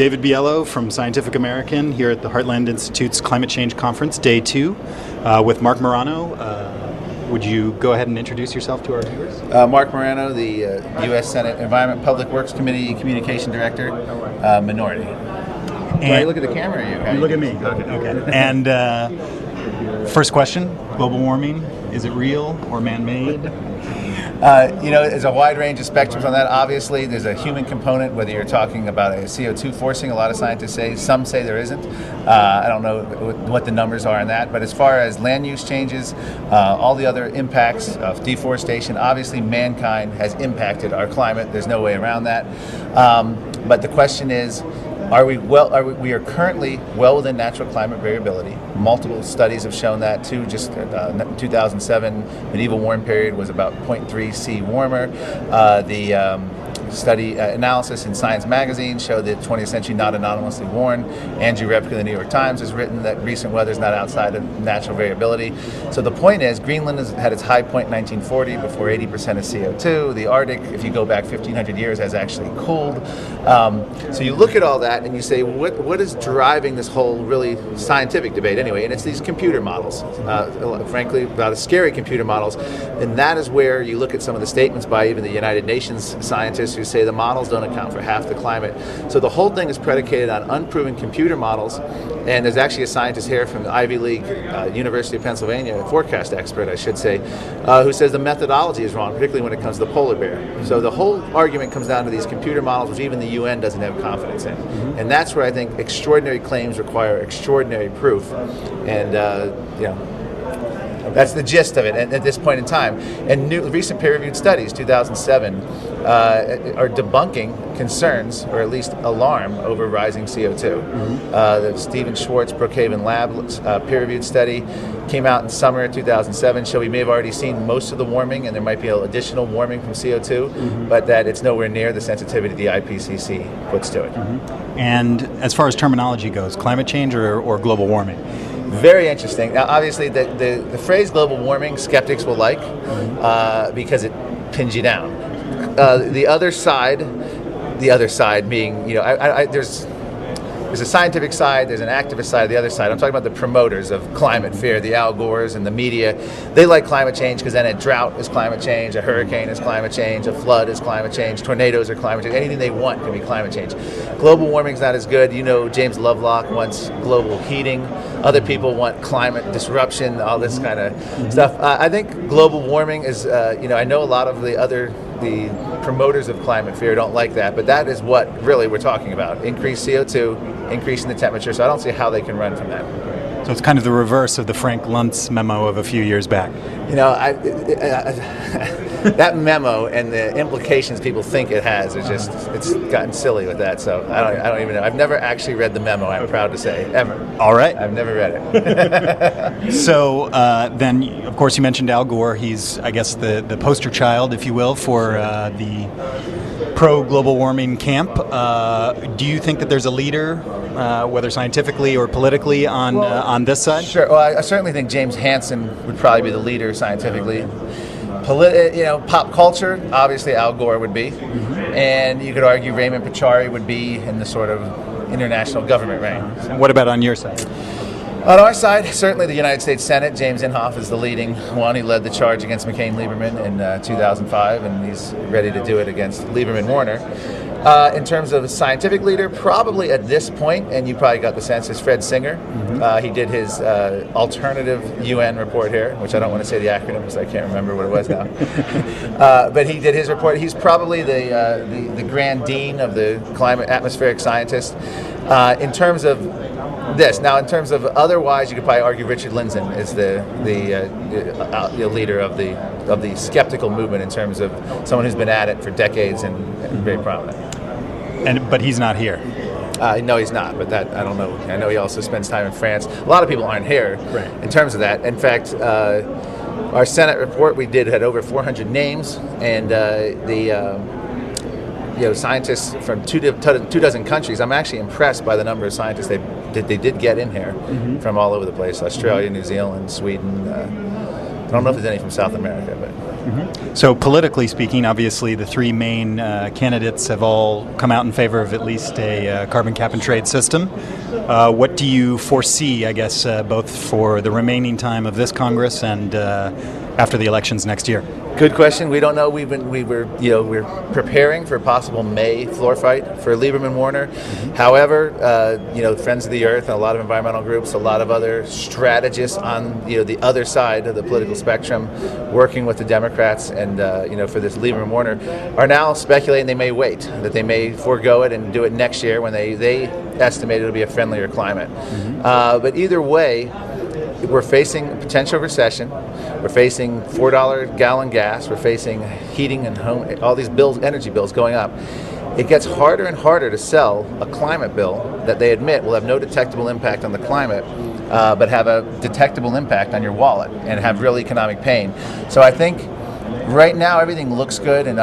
David Biello from Scientific American here at the Heartland Institute's Climate Change Conference, Day 2, with Mark Morano. Would you go ahead and introduce yourself to our viewers? Mark Morano, the U.S. Senate Environment Public Works Committee Communication Director, Minority. Do I look at the camera or you? You look at me. Okay. And first question, global warming, is it real or man-made? There's a wide range of spectrums on that. Obviously, there's a human component, whether you're talking about a CO2 forcing, a lot of scientists say. Some say there isn't. I don't know what the numbers are on that. But as far as land use changes, all the other impacts of deforestation, obviously mankind has impacted our climate. There's no way around that. But the question is, we are currently well within natural climate variability. Multiple studies have shown that too. Just 2007 medieval warm period was about 0.3 C warmer. The study analysis in Science magazine showed that 20th century not anomalously warm. Andrew Rebka of the New York Times has written that recent weather is not outside of natural variability. So the point is, Greenland has had its high point in 1940 before 80% of CO2. The Arctic, if you go back 1,500 years, has actually cooled. So you look at all that and you say, what is driving this whole really scientific debate anyway? And it's these computer models, frankly, rather scary computer models. And that is where you look at some of the statements by even the United Nations scientists who say the models don't account for half the climate. So the whole thing is predicated on unproven computer models. And there's actually a scientist here from the Ivy League, University of Pennsylvania, a forecast expert, I should say, who says the methodology is wrong, particularly when it comes to the polar bear. So the whole argument comes down to these computer models, which even the UN doesn't have confidence in. And that's where I think extraordinary claims require extraordinary proof. And, that's the gist of it at this point in time. And recent peer-reviewed studies, 2007, are debunking concerns, or at least alarm, over rising CO2. The Stephen Schwartz Brookhaven Lab peer-reviewed study came out in summer of 2007, showed we may have already seen most of the warming, and there might be additional warming from CO2, but that it's nowhere near the sensitivity the IPCC puts to it. And as far as terminology goes, climate change or global warming? Very interesting. Now, obviously, the phrase global warming, skeptics will like because it pins you down. The other side being, there's a scientific side, there's an activist side, the other side. I'm talking about the promoters of climate fear, the Al Gores and the media. They like climate change because then a drought is climate change, a hurricane is climate change, a flood is climate change, tornadoes are climate change. Anything they want can be climate change. Global warming is not as good. James Lovelock wants global heating. Other people want climate disruption, all this kind of stuff. I think global warming is, I know a lot of the promoters of climate fear don't like that, but that is what really we're talking about. Increased CO2, increasing the temperature, so I don't see how they can run from that. So it's kind of the reverse of the Frank Luntz memo of a few years back. That memo and the implications people think it has it's gotten silly with that. So I don't even know. I've never actually read the memo, I'm proud to say, ever. All right. I've never read it. So then, of course, you mentioned Al Gore. He's, I guess, the poster child, if you will, for the pro-global warming camp. Do you think that there's a leader, whether scientifically or politically, on this side? Sure. Well, I certainly think James Hansen would probably be the leader scientifically. Pop culture, obviously Al Gore would be, and you could argue Raymond Pichari would be in the sort of international government range. And what about on your side? On our side, certainly the United States Senate. James Inhofe is the leading one. He led the charge against McCain-Lieberman in 2005, and he's ready to do it against Lieberman-Warner. In terms of a scientific leader, probably at this point, and you probably got the sense, is Fred Singer. He did his alternative UN report here, which I don't want to say the acronym because I can't remember what it was now. But he did his report. He's probably the grand dean of the climate atmospheric scientists. In terms of this, now in terms of otherwise, you could probably argue Richard Lindzen is the leader of the skeptical movement in terms of someone who's been at it for decades and very prominent. But he's not here. No, he's not, but that I don't know. I know he also spends time in France. A lot of people aren't here in terms of that. In fact, our Senate report we did had over 400 names, and scientists from two dozen countries. I'm actually impressed by the number of scientists they did get in here from all over the place: Australia, New Zealand, Sweden. I don't know if there's any from South America, but. So politically speaking, obviously the three main candidates have all come out in favor of at least a carbon cap and trade system. What do you foresee, I guess, both for the remaining time of this Congress and after the elections next year? Good question. We don't know. We're preparing for a possible May floor fight for Lieberman Warner. However, Friends of the Earth and a lot of environmental groups, a lot of other strategists on the other side of the political spectrum, working with the Democrats and for this Lieberman Warner, are now speculating they may wait, that they may forego it and do it next year when they estimate it'll be a friendlier climate. But either way, we're facing a potential recession. We're facing $4 gallon gas. We're facing heating and home, all these bills, energy bills going up. It gets harder and harder to sell a climate bill that they admit will have no detectable impact on the climate, but have a detectable impact on your wallet and have real economic pain. So I think right now everything looks good, and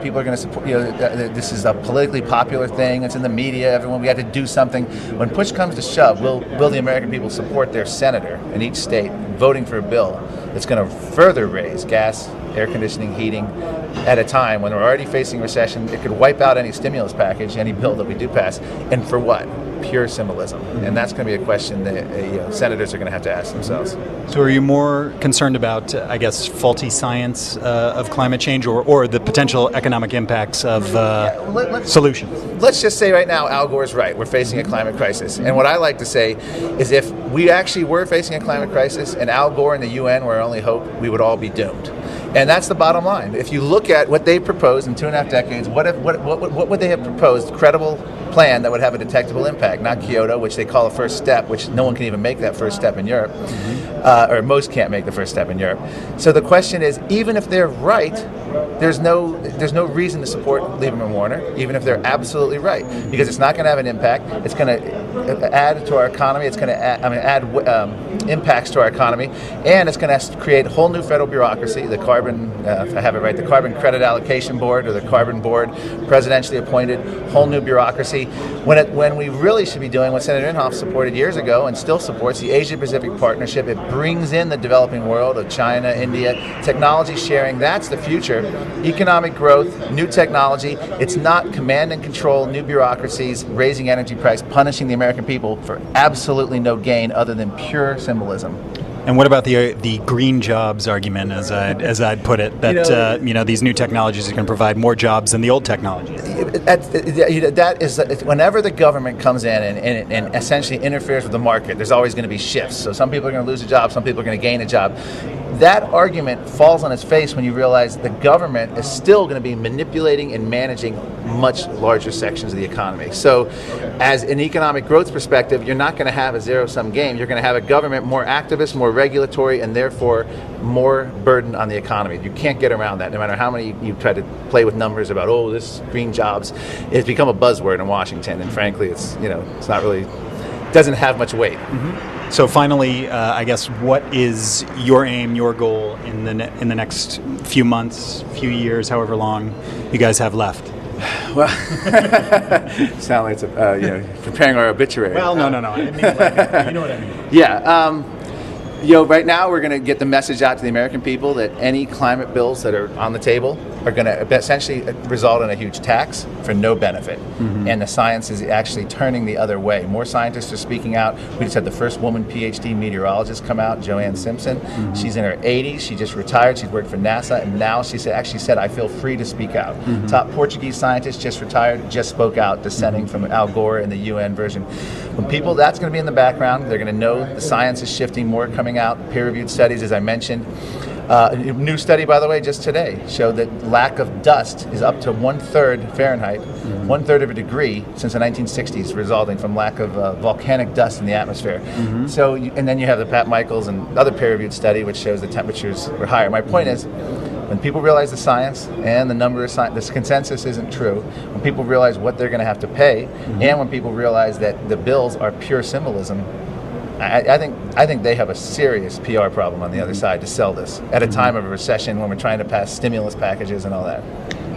people are going to support. This is a politically popular thing. It's in the media. We have to do something. When push comes to shove, will the American people support their senator in each state voting for a bill that's going to further raise gas, air conditioning, heating at a time when we're already facing recession? It could wipe out any stimulus package, any bill that we do pass, and for what? Pure symbolism. And that's going to be a question that senators are going to have to ask themselves. So are you more concerned about, faulty science of climate change or the potential economic impacts of solutions? Let's just say right now Al Gore's right. We're facing a climate crisis. And what I like to say is if we actually were facing a climate crisis and Al Gore and the UN were our only hope, we would all be doomed. And that's the bottom line. If you look at what they proposed in 2.5 decades, what would they have proposed? Credible plan that would have a detectable impact, not Kyoto, which they call a first step, which no one can even make that first step in Europe, or most can't make the first step in Europe. So the question is, even if they're right, there's no reason to support Lieberman Warner, even if they're absolutely right, because it's not going to have an impact. It's going to add to our economy. It's going to add impacts to our economy, and it's going to create a whole new federal bureaucracy. The carbon, if I have it right, the Carbon Credit Allocation Board, or the Carbon Board, presidentially appointed, whole new bureaucracy. When we really should be doing what Senator Inhofe supported years ago and still supports, the Asia-Pacific Partnership. It brings in the developing world of China, India, technology sharing. That's the future. Economic growth, new technology. It's not command and control, new bureaucracies, raising energy price, punishing the American people for absolutely no gain other than pure symbolism. And what about the green jobs argument, as I'd put it, that these new technologies are going to provide more jobs than the old technologies? That is, whenever the government comes in and essentially interferes with the market, there's always going to be shifts. So some people are going to lose a job, some people are going to gain a job. That argument falls on its face when you realize the government is still going to be manipulating and managing much larger sections of the economy. So as an economic growth perspective, you're not going to have a zero-sum game. You're going to have a government more activist, more regulatory, and therefore more burden on the economy. You can't get around that, no matter how many you try to play with numbers about, this green jobs. It's become a buzzword in Washington, and frankly, it's not really, doesn't have much weight. So finally, what is your aim, your goal in the next few months, few years, however long you guys have left? Well, sound like it's preparing our obituary. Well, no. I didn't mean it like that. You know what I mean? Yeah. Right now we're going to get the message out to the American people that any climate bills that are on the table are going to essentially result in a huge tax for no benefit. And the science is actually turning the other way. More scientists are speaking out. We just had the first woman PhD meteorologist come out, Joanne Simpson. She's in her 80s. She just retired. She's worked for NASA, and now she said, I feel free to speak out. Top Portuguese scientist just retired, just spoke out, dissenting from Al Gore in the UN version. When people, that's going to be in the background. They're going to know the science is shifting, more coming out, peer-reviewed studies, as I mentioned. A new study, by the way, just today, showed that lack of dust is up to 1/3 Fahrenheit, 1/3 of a degree since the 1960s, resulting from lack of volcanic dust in the atmosphere. So, and then you have the Pat Michaels and other peer-reviewed study, which shows the temperatures were higher. My point is, when people realize the science and the number of this consensus isn't true, when people realize what they're going to have to pay, and when people realize that the bills are pure symbolism, I think they have a serious PR problem on the other side to sell this at a time of a recession when we're trying to pass stimulus packages and all that.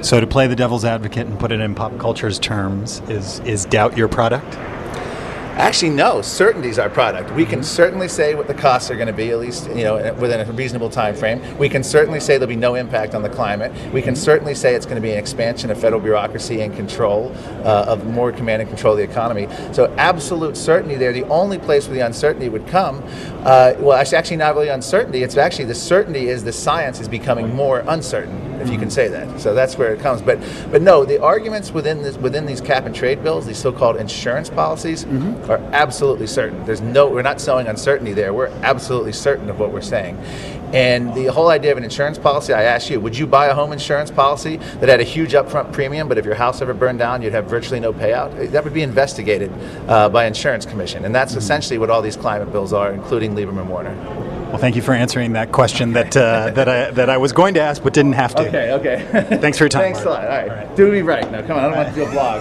So to play the devil's advocate and put it in pop culture's terms, is doubt your product? Actually, no. Certainty is our product. We can certainly say what the costs are going to be, at least within a reasonable time frame. We can certainly say there'll be no impact on the climate. We can certainly say it's going to be an expansion of federal bureaucracy and control of more command and control of the economy. So absolute certainty there. The only place where the uncertainty would come, actually not really uncertainty. It's actually the certainty is the science is becoming more uncertain, if you can say that. So that's where it comes. But no, the arguments within these cap and trade bills, these so-called insurance policies, are absolutely certain. We're not sowing uncertainty there. We're absolutely certain of what we're saying. And the whole idea of an insurance policy, I ask you, would you buy a home insurance policy that had a huge upfront premium, but if your house ever burned down, you'd have virtually no payout? That would be investigated by Insurance Commission. And that's essentially what all these climate bills are, including Lieberman Warner. Well, thank you for answering that question that I was going to ask but didn't have to. Okay. Thanks for your time. Thanks a lot. All right. Do me right. Now, come on. I don't want to do a blog.